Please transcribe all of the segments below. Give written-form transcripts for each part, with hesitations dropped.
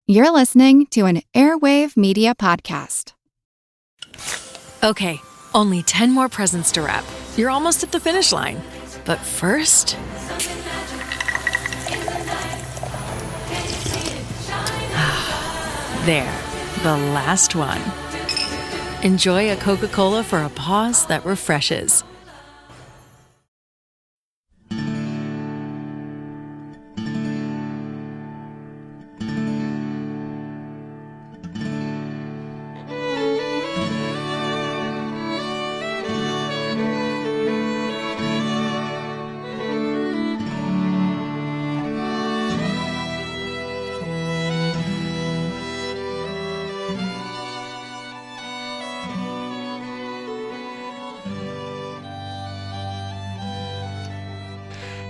You're listening to an Airwave Media Podcast. Okay, only 10 more presents to wrap. You're almost at the finish line. But first... There, the last one. Enjoy a Coca-Cola for a pause that refreshes.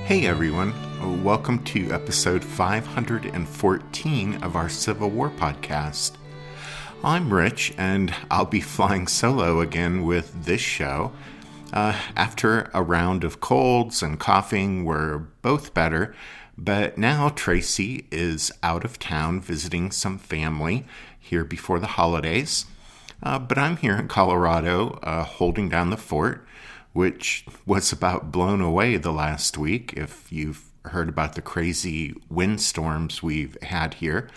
Hey everyone, welcome to episode 514 of our Civil War podcast. I'm Rich, and I'll be flying solo again with this show. After a round of colds and coughing, we're both better, but now Tracy is out of town visiting some family here before the holidays. But I'm here in Colorado holding down the fort, which was about blown away the last week, if you've heard about the crazy windstorms we've had here.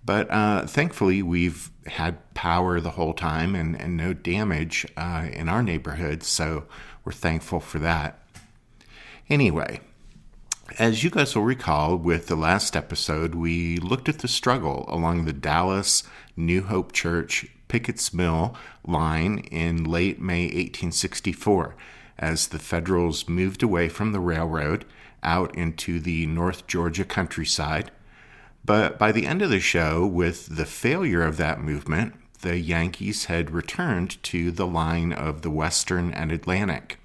But thankfully, we've had power the whole time and no damage in our neighborhood, so we're thankful for that. Anyway, as you guys will recall, with the last episode, we looked at the struggle along the Dallas New Hope Church Pickett's Mill line in late May 1864, as the Federals moved away from the railroad out into the North Georgia countryside. But by the end of the show, with the failure of that movement, the Yankees had returned to the line of the Western and Atlantic.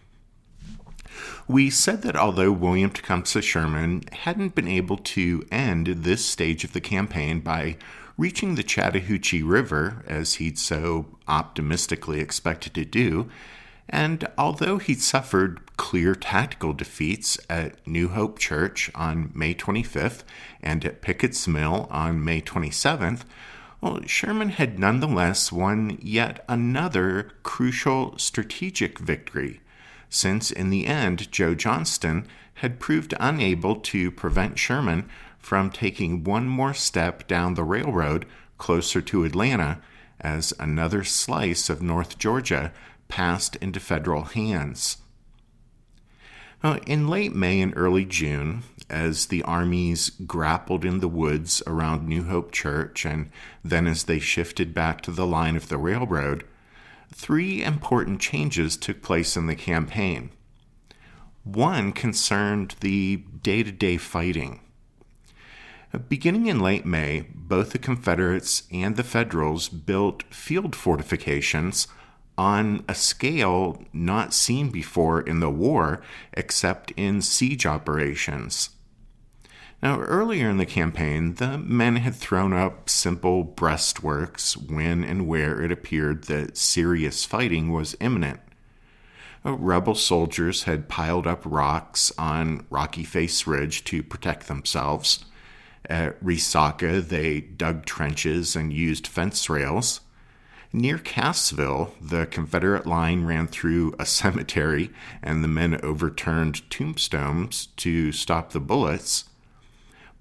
We said that although William Tecumseh Sherman hadn't been able to end this stage of the campaign by reaching the Chattahoochee River, as he'd so optimistically expected to do, and although he'd suffered clear tactical defeats at New Hope Church on May 25th and at Pickett's Mill on May 27th, Sherman had nonetheless won yet another crucial strategic victory, since in the end Joe Johnston had proved unable to prevent Sherman from taking one more step down the railroad closer to Atlanta, as another slice of North Georgia passed into federal hands. In late May and early June, as the armies grappled in the woods around New Hope Church, and then as they shifted back to the line of the railroad, three important changes took place in the campaign. One concerned the day-to-day fighting. Beginning in late May, both the Confederates and the Federals built field fortifications on a scale not seen before in the war, except in siege operations. Now, earlier in the campaign, the men had thrown up simple breastworks when and where it appeared that serious fighting was imminent. Rebel soldiers had piled up rocks on Rocky Face Ridge to protect themselves. At Resaca, they dug trenches and used fence rails. Near Cassville, the Confederate line ran through a cemetery, and the men overturned tombstones to stop the bullets.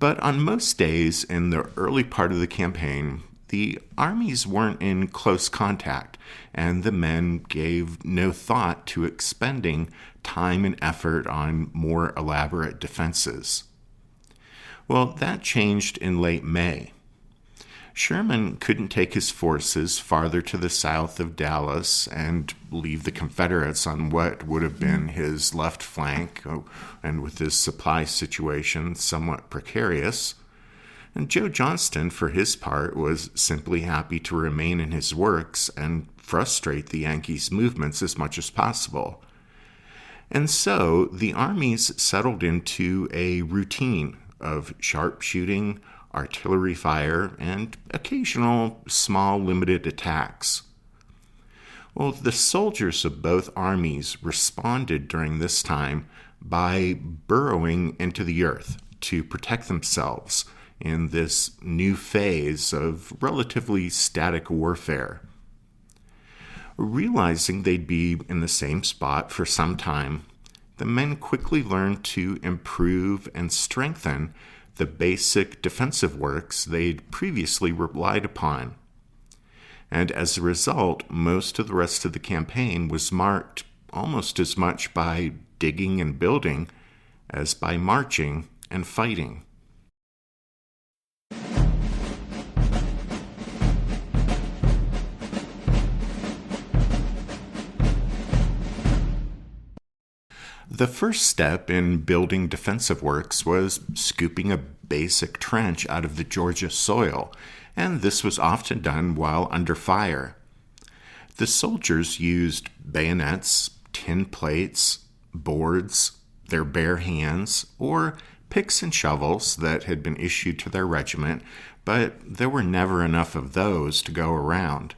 But on most days in the early part of the campaign, the armies weren't in close contact, and the men gave no thought to expending time and effort on more elaborate defenses. Well, that changed in late May. Sherman couldn't take his forces farther to the south of Dallas and leave the Confederates on what would have been his left flank, and with his supply situation somewhat precarious. And Joe Johnston, for his part, was simply happy to remain in his works and frustrate the Yankees' movements as much as possible. And so the armies settled into a routine of sharpshooting, artillery fire, and occasional small limited attacks. Well, the soldiers of both armies responded during this time by burrowing into the earth to protect themselves in this new phase of relatively static warfare. Realizing they'd be in the same spot for some time, the men quickly learned to improve and strengthen the basic defensive works they'd previously relied upon. And as a result, most of the rest of the campaign was marked almost as much by digging and building as by marching and fighting. The first step in building defensive works was scooping a basic trench out of the Georgia soil, and this was often done while under fire. The soldiers used bayonets, tin plates, boards, their bare hands, or picks and shovels that had been issued to their regiment, but there were never enough of those to go around.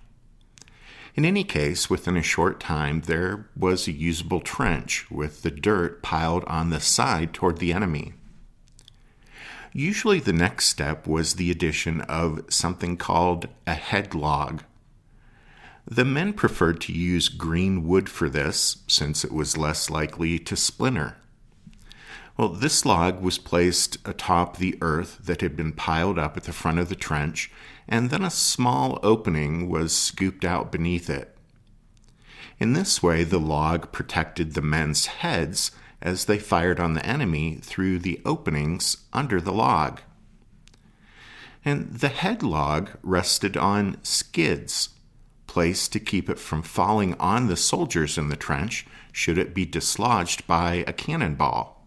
In any case, within a short time, there was a usable trench with the dirt piled on the side toward the enemy. Usually the next step was the addition of something called a head log. The men preferred to use green wood for this, since it was less likely to splinter. Well, this log was placed atop the earth that had been piled up at the front of the trench, and then a small opening was scooped out beneath it. In this way, the log protected the men's heads as they fired on the enemy through the openings under the log. And the head log rested on skids, placed to keep it from falling on the soldiers in the trench should it be dislodged by a cannonball.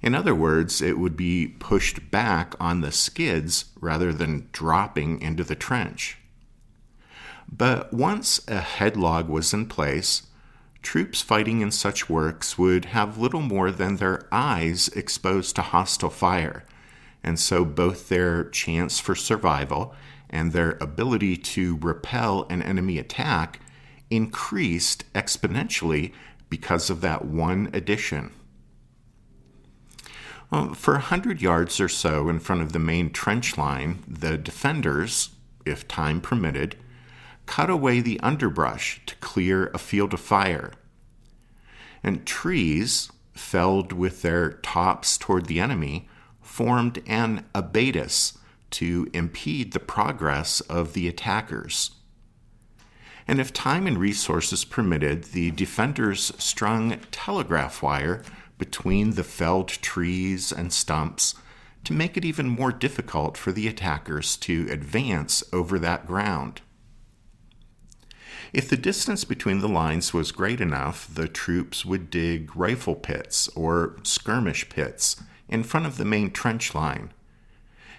In other words, it would be pushed back on the skids rather than dropping into the trench. But once a headlog was in place, troops fighting in such works would have little more than their eyes exposed to hostile fire, and so both their chance for survival and their ability to repel an enemy attack increased exponentially because of that one addition. For 100 yards or so in front of the main trench line, the defenders, if time permitted, cut away the underbrush to clear a field of fire. And trees, felled with their tops toward the enemy, formed an abatis to impede the progress of the attackers. And if time and resources permitted, the defenders strung telegraph wire between the felled trees and stumps to make it even more difficult for the attackers to advance over that ground. If the distance between the lines was great enough, the troops would dig rifle pits or skirmish pits in front of the main trench line.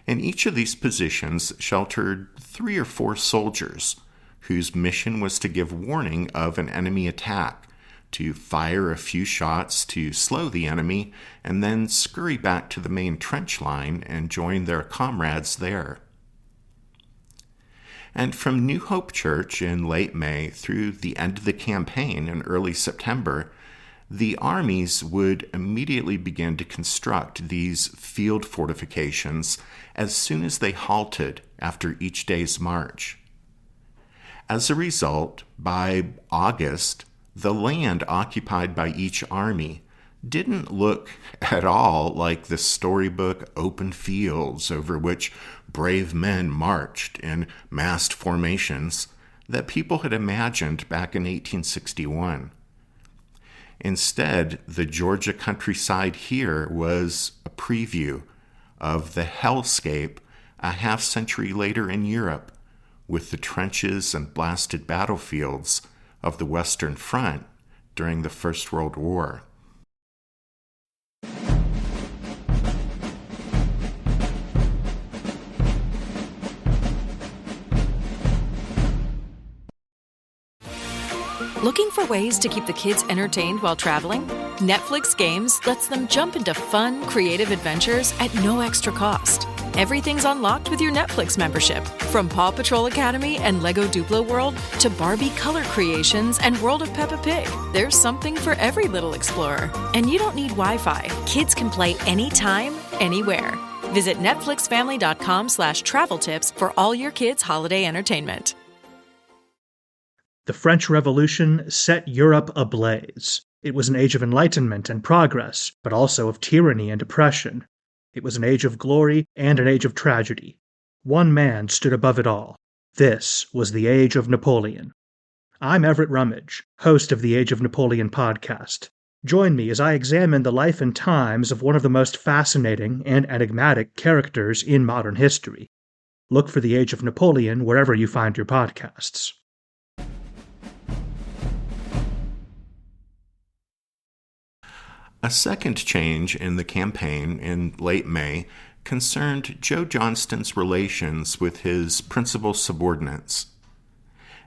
And each of these positions sheltered 3 or 4 soldiers whose mission was to give warning of an enemy attack, to fire a few shots to slow the enemy, and then scurry back to the main trench line and join their comrades there. And from New Hope Church in late May through the end of the campaign in early September, the armies would immediately begin to construct these field fortifications as soon as they halted after each day's march. As a result, by August, the land occupied by each army didn't look at all like the storybook open fields over which brave men marched in massed formations that people had imagined back in 1861. Instead, the Georgia countryside here was a preview of the hellscape a half-century later in Europe, with the trenches and blasted battlefields of the Western Front during the First World War. Looking for ways to keep the kids entertained while traveling? Netflix Games lets them jump into fun, creative adventures at no extra cost. Everything's unlocked with your Netflix membership. From Paw Patrol Academy and Lego Duplo World to Barbie color creations and World of Peppa Pig, there's something for every little explorer. And you don't need Wi-Fi. Kids can play anytime, anywhere. Visit netflixfamily.com/travel tips for all your kids' holiday entertainment. The French Revolution set Europe ablaze. It was an age of enlightenment and progress, but also of tyranny and oppression. It was an age of glory and an age of tragedy. One man stood above it all. This was the Age of Napoleon. I'm Everett Rummage, host of the Age of Napoleon podcast. Join me as I examine the life and times of one of the most fascinating and enigmatic characters in modern history. Look for the Age of Napoleon wherever you find your podcasts. A second change in the campaign in late May concerned Joe Johnston's relations with his principal subordinates.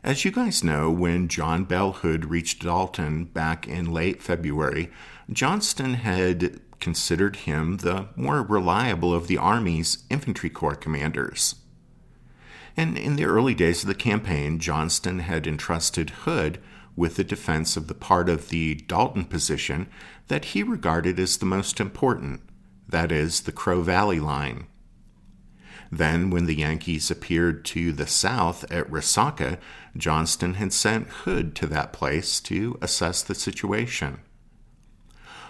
As you guys know, when John Bell Hood reached Dalton back in late February, Johnston had considered him the more reliable of the Army's infantry corps commanders. And in the early days of the campaign, Johnston had entrusted Hood with the defense of the part of the Dalton position that he regarded as the most important, that is, the Crow Valley line. Then, when the Yankees appeared to the south at Resaca, Johnston had sent Hood to that place to assess the situation.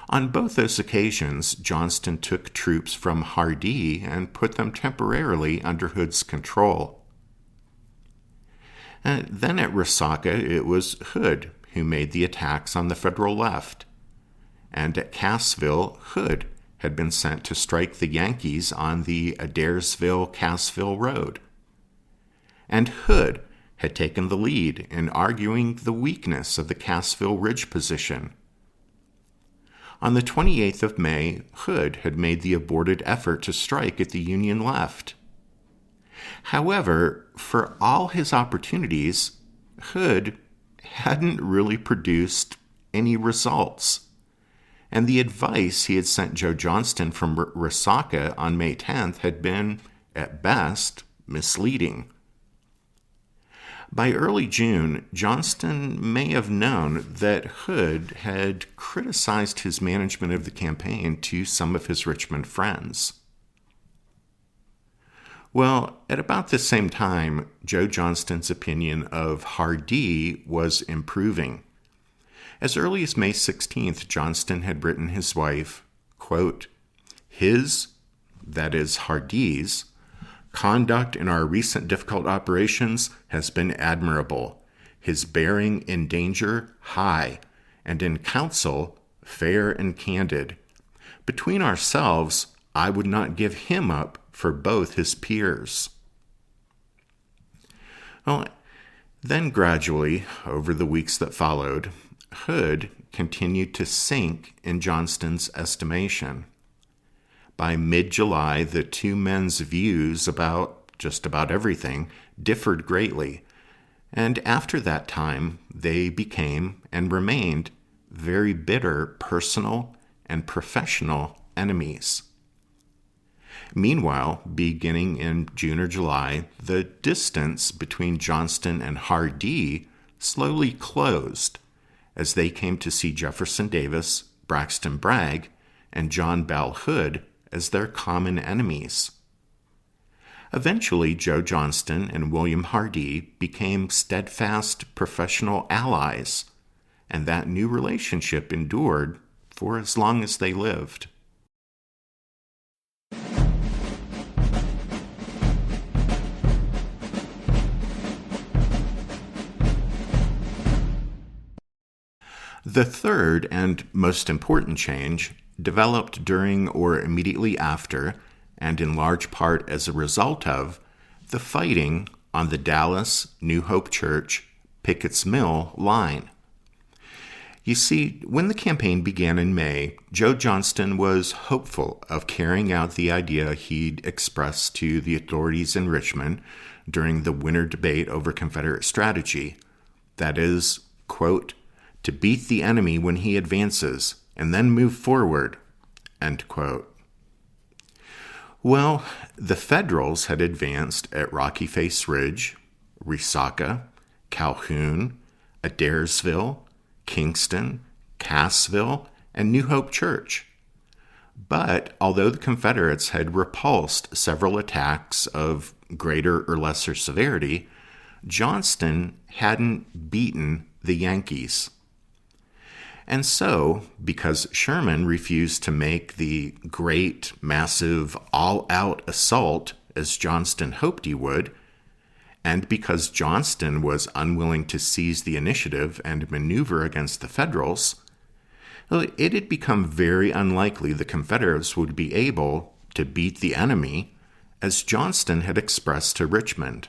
On both those occasions, Johnston took troops from Hardee and put them temporarily under Hood's control. Then at Resaca, it was Hood who made the attacks on the Federal left. And at Cassville, Hood had been sent to strike the Yankees on the Adairsville-Cassville Road. And Hood had taken the lead in arguing the weakness of the Cassville Ridge position. On the 28th of May, Hood had made the aborted effort to strike at the Union left. However, for all his opportunities, Hood hadn't really produced any results. And the advice he had sent Joe Johnston from Resaca on May 10th had been, at best, misleading. By early June, Johnston may have known that Hood had criticized his management of the campaign to some of his Richmond friends. Well, at about the same time, Joe Johnston's opinion of Hardee was improving. As early as May 16th, Johnston had written his wife, quote, "His, that is Hardee's, conduct in our recent difficult operations has been admirable, his bearing in danger high, and in counsel fair and candid. Between ourselves, I would not give him up for both his peers." Well, then gradually, over the weeks that followed, Hood continued to sink in Johnston's estimation. By mid-July, the two men's views about just about everything differed greatly, and after that time, they became and remained very bitter personal and professional enemies. Meanwhile, beginning in June or July, the distance between Johnston and Hardee slowly closed as they came to see Jefferson Davis, Braxton Bragg, and John Bell Hood as their common enemies. Eventually, Joe Johnston and William Hardee became steadfast professional allies, and that new relationship endured for as long as they lived. The third and most important change developed during or immediately after, and in large part as a result of, the fighting on the Dallas, New Hope Church, Pickett's Mill line. You see, when the campaign began in May, Joe Johnston was hopeful of carrying out the idea he'd expressed to the authorities in Richmond during the winter debate over Confederate strategy. That is, quote, "to beat the enemy when he advances, and then move forward," end quote. Well, the Federals had advanced at Rocky Face Ridge, Resaca, Calhoun, Adairsville, Kingston, Cassville, and New Hope Church. But although the Confederates had repulsed several attacks of greater or lesser severity, Johnston hadn't beaten the Yankees. And so, because Sherman refused to make the great, massive, all-out assault as Johnston hoped he would, and because Johnston was unwilling to seize the initiative and maneuver against the Federals, it had become very unlikely the Confederates would be able to beat the enemy, as Johnston had expressed to Richmond.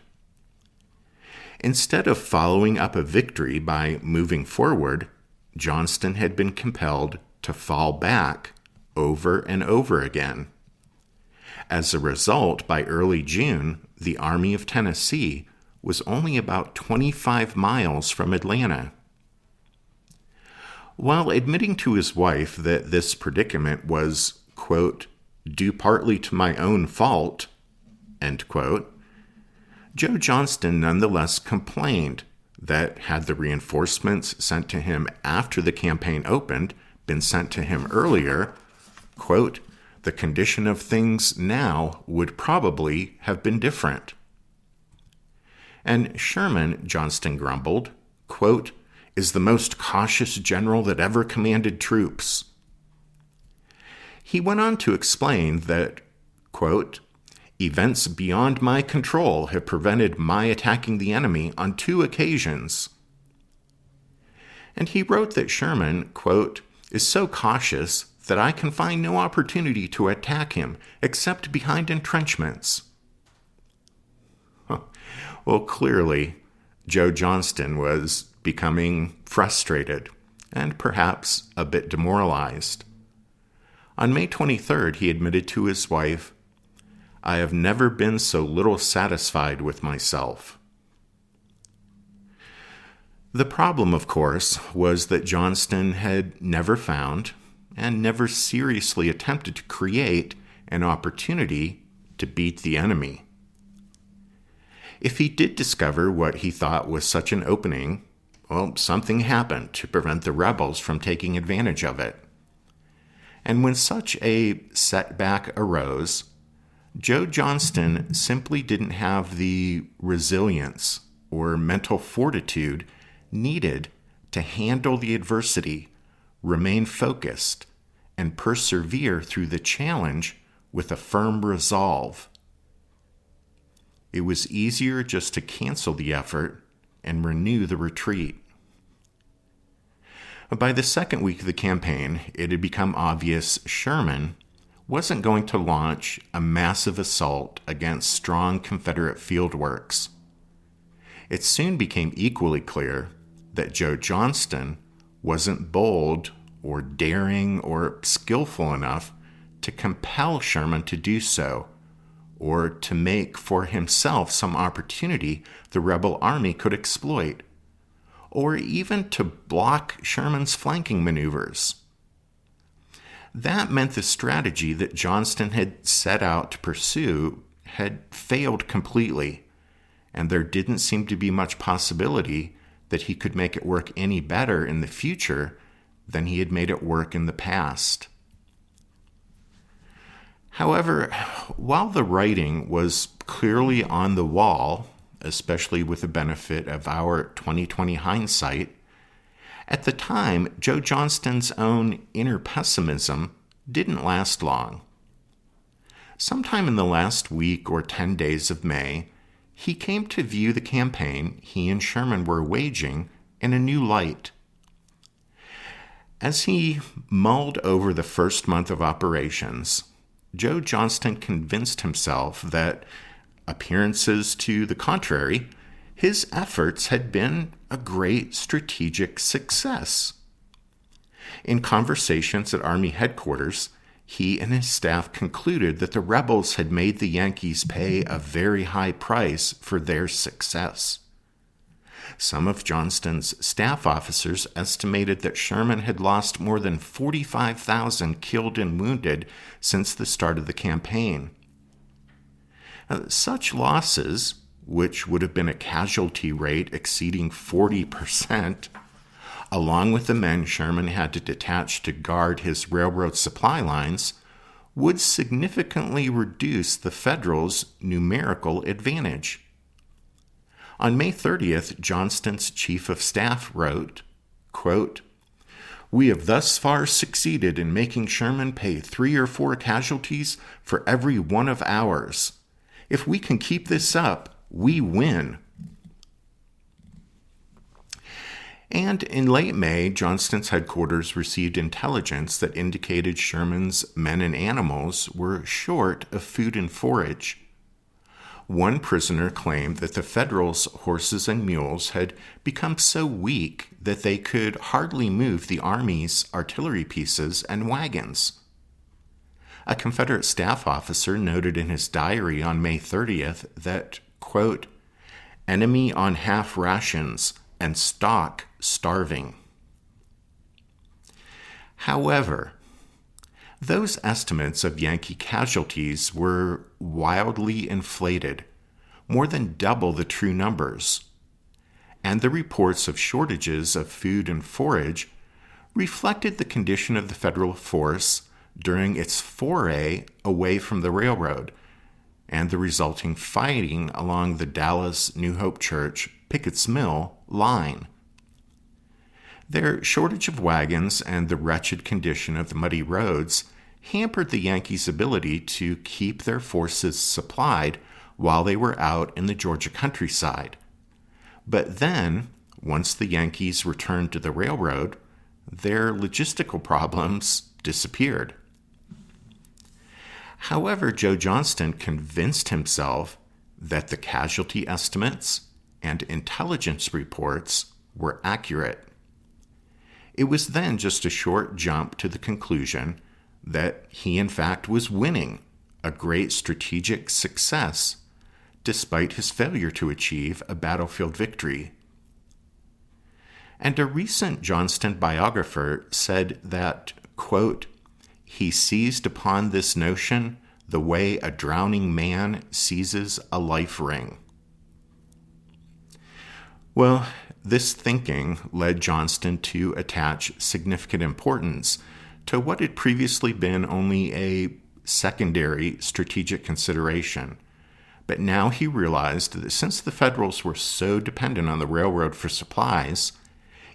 Instead of following up a victory by moving forward, Johnston had been compelled to fall back over and over again. As a result, by early June, the Army of Tennessee was only about 25 miles from Atlanta. While admitting to his wife that this predicament was, quote, due partly to my own fault, end quote, Joe Johnston nonetheless complained that had the reinforcements sent to him after the campaign opened been sent to him earlier, quote, the condition of things now would probably have been different. And Sherman, Johnston grumbled, quote, is the most cautious general that ever commanded troops. He went on to explain that, quote, events beyond my control have prevented my attacking the enemy on 2 occasions. And he wrote that Sherman, quote, is so cautious that I can find no opportunity to attack him except behind entrenchments. Well, clearly, Joe Johnston was becoming frustrated and perhaps a bit demoralized. On May 23rd, he admitted to his wife, I have never been so little satisfied with myself. The problem, of course, was that Johnston had never found and never seriously attempted to create an opportunity to beat the enemy. If he did discover what he thought was such an opening, well, something happened to prevent the rebels from taking advantage of it. And when such a setback arose, Joe Johnston simply didn't have the resilience or mental fortitude needed to handle the adversity, remain focused, and persevere through the challenge with a firm resolve. It was easier just to cancel the effort and renew the retreat. By the second week of the campaign, it had become obvious Sherman wasn't going to launch a massive assault against strong Confederate field works. It soon became equally clear that Joe Johnston wasn't bold or daring or skillful enough to compel Sherman to do so, or to make for himself some opportunity the rebel army could exploit, or even to block Sherman's flanking maneuvers. That meant the strategy that Johnston had set out to pursue had failed completely, and there didn't seem to be much possibility that he could make it work any better in the future than he had made it work in the past. However, while the writing was clearly on the wall, especially with the benefit of our 2020 hindsight, at the time, Joe Johnston's own inner pessimism didn't last long. Sometime in the last week or 10 days of May, he came to view the campaign he and Sherman were waging in a new light. As he mulled over the first month of operations, Joe Johnston convinced himself that, appearances to the contrary, his efforts had been a great strategic success. In conversations at Army headquarters, he and his staff concluded that the rebels had made the Yankees pay a very high price for their success. Some of Johnston's staff officers estimated that Sherman had lost more than 45,000 killed and wounded since the start of the campaign. Such losses, which would have been a casualty rate exceeding 40%, along with the men Sherman had to detach to guard his railroad supply lines, would significantly reduce the Federals' numerical advantage. On May 30th, Johnston's chief of staff wrote, quote, "We have thus far succeeded in making Sherman pay 3 or 4 casualties for every one of ours. If we can keep this up, we win." And in late May, Johnston's headquarters received intelligence that indicated Sherman's men and animals were short of food and forage. One prisoner claimed that the Federals' horses and mules had become so weak that they could hardly move the Army's artillery pieces and wagons. A Confederate staff officer noted in his diary on May 30th that, quote, "Enemy on half rations and stock starving." However, those estimates of Yankee casualties were wildly inflated, more than double the true numbers, and the reports of shortages of food and forage reflected the condition of the Federal force during its foray away from the railroad and the resulting fighting along the Dallas-New Hope Church Pickett's Mill line. Their shortage of wagons and the wretched condition of the muddy roads hampered the Yankees' ability to keep their forces supplied while they were out in the Georgia countryside. But then, once the Yankees returned to the railroad, their logistical problems disappeared. However, Joe Johnston convinced himself that the casualty estimates and intelligence reports were accurate. It was then just a short jump to the conclusion that he in fact was winning a great strategic success despite his failure to achieve a battlefield victory. And a recent Johnston biographer said that, quote, "He seized upon this notion the way a drowning man seizes a life ring." Well, this thinking led Johnston to attach significant importance to what had previously been only a secondary strategic consideration. But now he realized that since the Federals were so dependent on the railroad for supplies,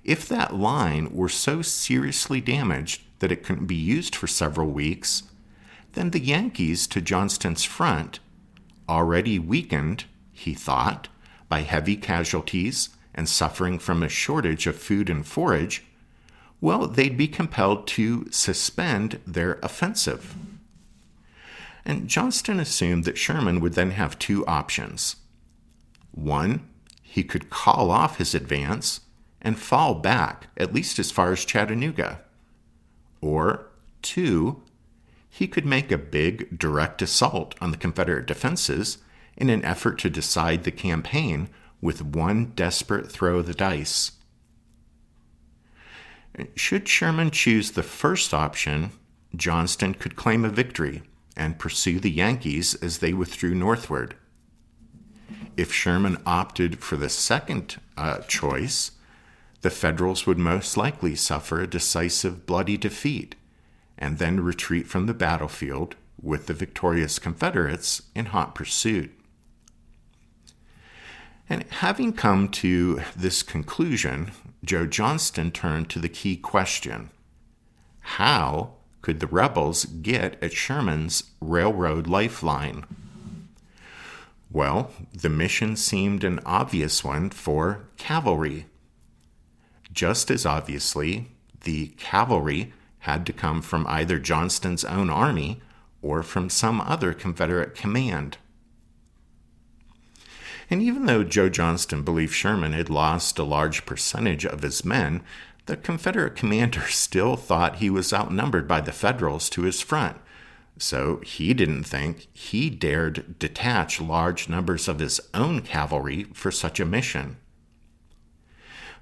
if that line were so seriously damaged that it couldn't be used for several weeks, then the Yankees to Johnston's front, already weakened, he thought, by heavy casualties and suffering from a shortage of food and forage, well, they'd be compelled to suspend their offensive. And Johnston assumed that Sherman would then have 2 options. One, he could call off his advance and fall back, at least as far as Chattanooga. Or 2, he could make a big direct assault on the Confederate defenses in an effort to decide the campaign with one desperate throw of the dice. Should Sherman choose the first option, Johnston could claim a victory and pursue the Yankees as they withdrew northward. If Sherman opted for the second choice, the Federals would most likely suffer a decisive bloody defeat and then retreat from the battlefield with the victorious Confederates in hot pursuit. And having come to this conclusion, Joe Johnston turned to the key question: how could the rebels get at Sherman's railroad lifeline? Well, the mission seemed an obvious one for cavalry. Just as obviously, the cavalry had to come from either Johnston's own army or from some other Confederate command. And even though Joe Johnston believed Sherman had lost a large percentage of his men, the Confederate commander still thought he was outnumbered by the Federals to his front, so he didn't think he dared detach large numbers of his own cavalry for such a mission.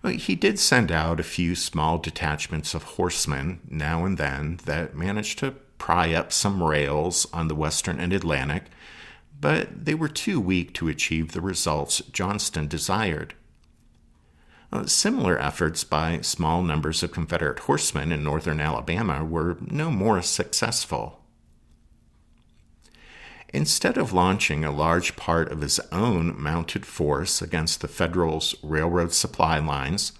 He did send out a few small detachments of horsemen now and then that managed to pry up some rails on the Western and Atlantic, but they were too weak to achieve the results Johnston desired. Similar efforts by small numbers of Confederate horsemen in northern Alabama were no more successful. Instead of launching a large part of his own mounted force against the Federals' railroad supply lines,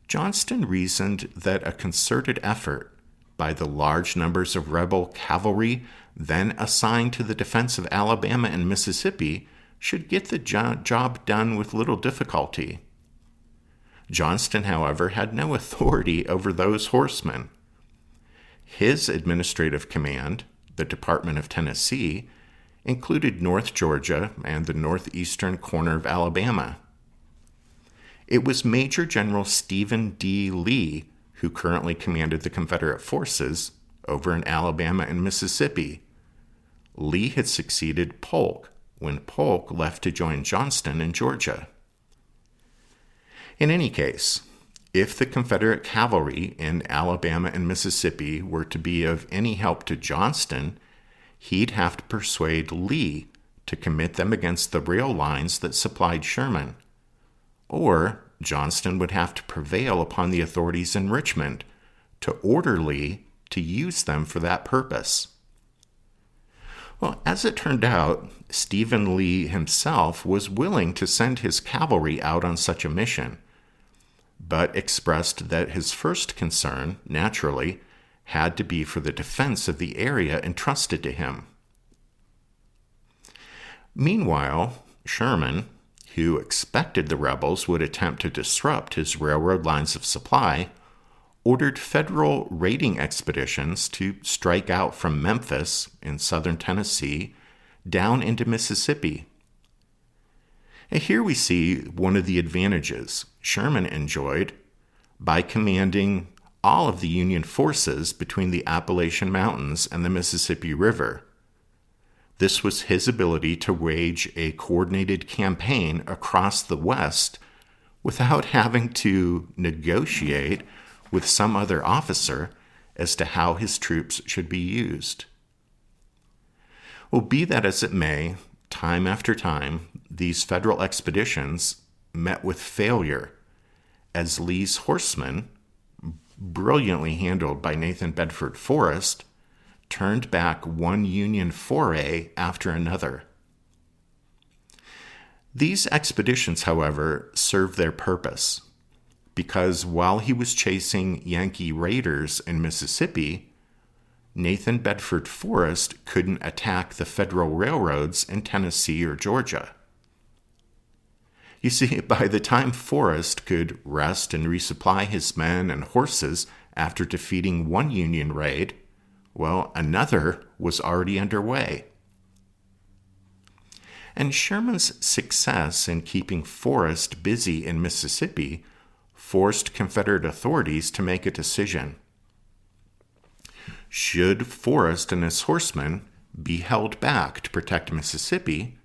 Johnston reasoned that a concerted effort by the large numbers of rebel cavalry then assigned to the defense of Alabama and Mississippi should get the job done with little difficulty. Johnston, however, had no authority over those horsemen. His administrative command, the Department of Tennessee, included North Georgia and the northeastern corner of Alabama. It was Major General Stephen D. Lee who currently commanded the Confederate forces over in Alabama and Mississippi. Lee had succeeded Polk when Polk left to join Johnston in Georgia. In any case, if the Confederate cavalry in Alabama and Mississippi were to be of any help to Johnston, he'd have to persuade Lee to commit them against the rail lines that supplied Sherman. Or Johnston would have to prevail upon the authorities in Richmond to order Lee to use them for that purpose. Well, as it turned out, Stephen Lee himself was willing to send his cavalry out on such a mission, but expressed that his first concern, naturally, had to be for the defense of the area entrusted to him. Meanwhile, Sherman, who expected the rebels would attempt to disrupt his railroad lines of supply, ordered federal raiding expeditions to strike out from Memphis in southern Tennessee down into Mississippi. And here we see one of the advantages Sherman enjoyed by commanding all of the Union forces between the Appalachian Mountains and the Mississippi River. This was his ability to wage a coordinated campaign across the West without having to negotiate with some other officer as to how his troops should be used. Well, be that as it may, time after time, these federal expeditions met with failure as Lee's horsemen, brilliantly handled by Nathan Bedford Forrest, turned back one Union foray after another. These expeditions, however, served their purpose, because while he was chasing Yankee raiders in Mississippi, Nathan Bedford Forrest couldn't attack the federal railroads in Tennessee or Georgia. You see, by the time Forrest could rest and resupply his men and horses after defeating one Union raid, well, another was already underway. And Sherman's success in keeping Forrest busy in Mississippi forced Confederate authorities to make a decision. Should Forrest and his horsemen be held back to protect Mississippi,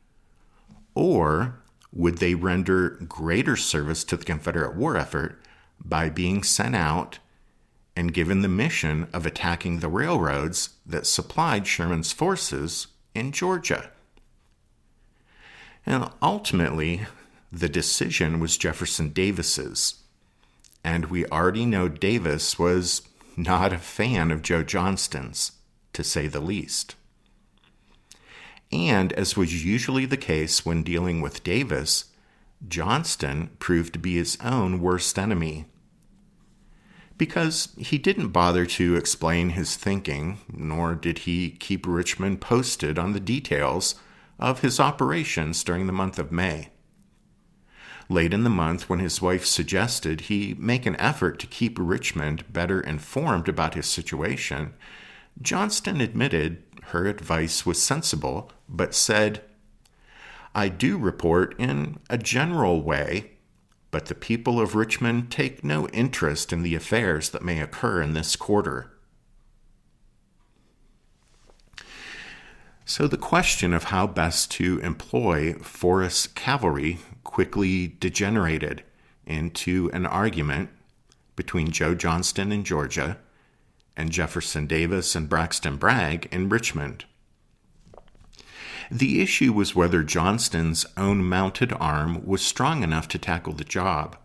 or would they render greater service to the Confederate war effort by being sent out and given the mission of attacking the railroads that supplied Sherman's forces in Georgia? And ultimately, the decision was Jefferson Davis's, and we already know Davis was not a fan of Joe Johnston's, to say the least. And as was usually the case when dealing with Davis, Johnston proved to be his own worst enemy, because he didn't bother to explain his thinking, nor did he keep Richmond posted on the details of his operations during the month of May. Late in the month, when his wife suggested he make an effort to keep Richmond better informed about his situation, Johnston admitted her advice was sensible, but said, "I do report in a general way, but the people of Richmond take no interest in the affairs that may occur in this quarter." So the question of how best to employ Forrest's cavalry quickly degenerated into an argument between Joe Johnston in Georgia and Jefferson Davis and Braxton Bragg in Richmond. The issue was whether Johnston's own mounted arm was strong enough to tackle the job.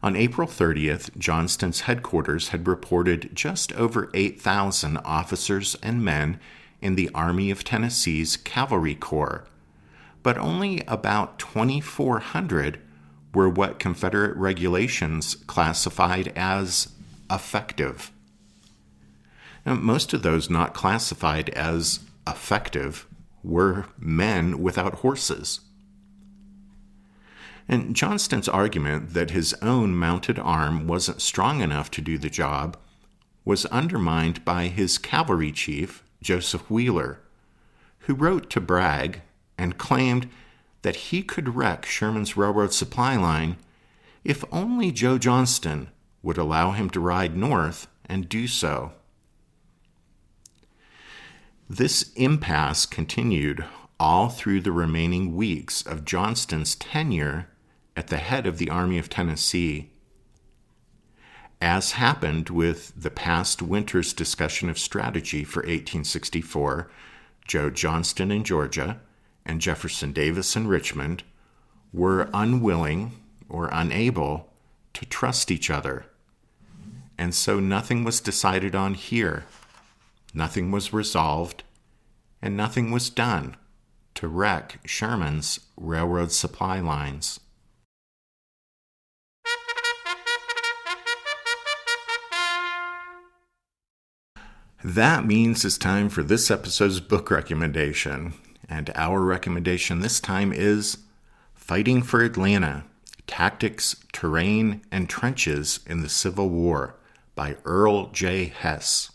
On April 30th, Johnston's headquarters had reported just over 8,000 officers and men in the Army of Tennessee's Cavalry Corps, but only about 2,400 were what Confederate regulations classified as effective. Now, most of those not classified as effective were men without horses. And Johnston's argument that his own mounted arm wasn't strong enough to do the job was undermined by his cavalry chief, Joseph Wheeler, who wrote to Bragg and claimed that he could wreck Sherman's railroad supply line if only Joe Johnston would allow him to ride north and do so. This impasse continued all through the remaining weeks of Johnston's tenure at the head of the Army of Tennessee. As happened with the past winter's discussion of strategy for 1864, Joe Johnston in Georgia and Jefferson Davis in Richmond were unwilling or unable to trust each other. And so nothing was decided on here. Nothing was resolved, and nothing was done to wreck Sherman's railroad supply lines. That means it's time for this episode's book recommendation. And our recommendation this time is Fighting for Atlanta: Tactics, Terrain, and Trenches in the Civil War by Earl J. Hess.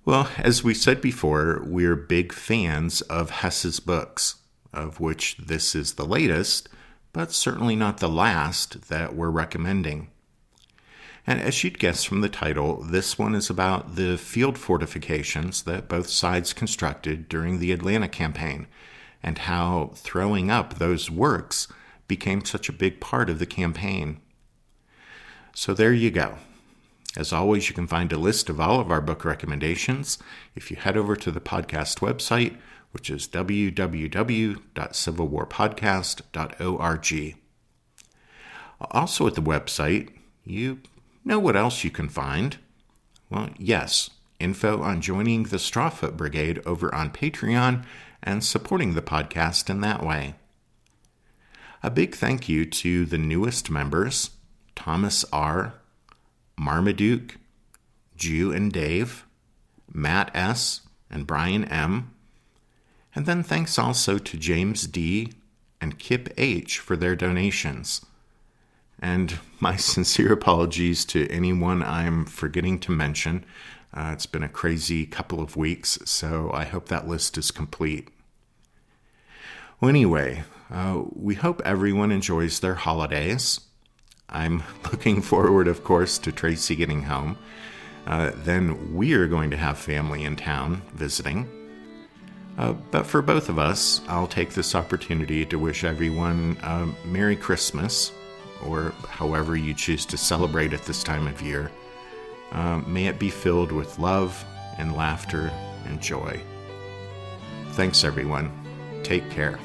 Well, as we said before, we're big fans of Hess's books, of which this is the latest, but certainly not the last that we're recommending. And as you'd guess from the title, this one is about the field fortifications that both sides constructed during the Atlanta campaign, and how throwing up those works became such a big part of the campaign. So there you go. As always, you can find a list of all of our book recommendations if you head over to the podcast website, which is www.civilwarpodcast.org. Also at the website, you know what else you can find? Well, yes, info on joining the Strawfoot Brigade over on Patreon and supporting the podcast in that way. A big thank you to the newest members, Thomas R., Marmaduke, Jew and Dave, Matt S., and Brian M., and then thanks also to James D. and Kip H. for their donations. And my sincere apologies to anyone I'm forgetting to mention. It's been a crazy couple of weeks, so I hope that list is complete. Well, anyway, we hope everyone enjoys their holidays. I'm looking forward, of course, to Tracy getting home. Then we are going to have family in town visiting. But for both of us, I'll take this opportunity to wish everyone a Merry Christmas, or however you choose to celebrate at this time of year. May it be filled with love and laughter and joy. Thanks, everyone. Take care.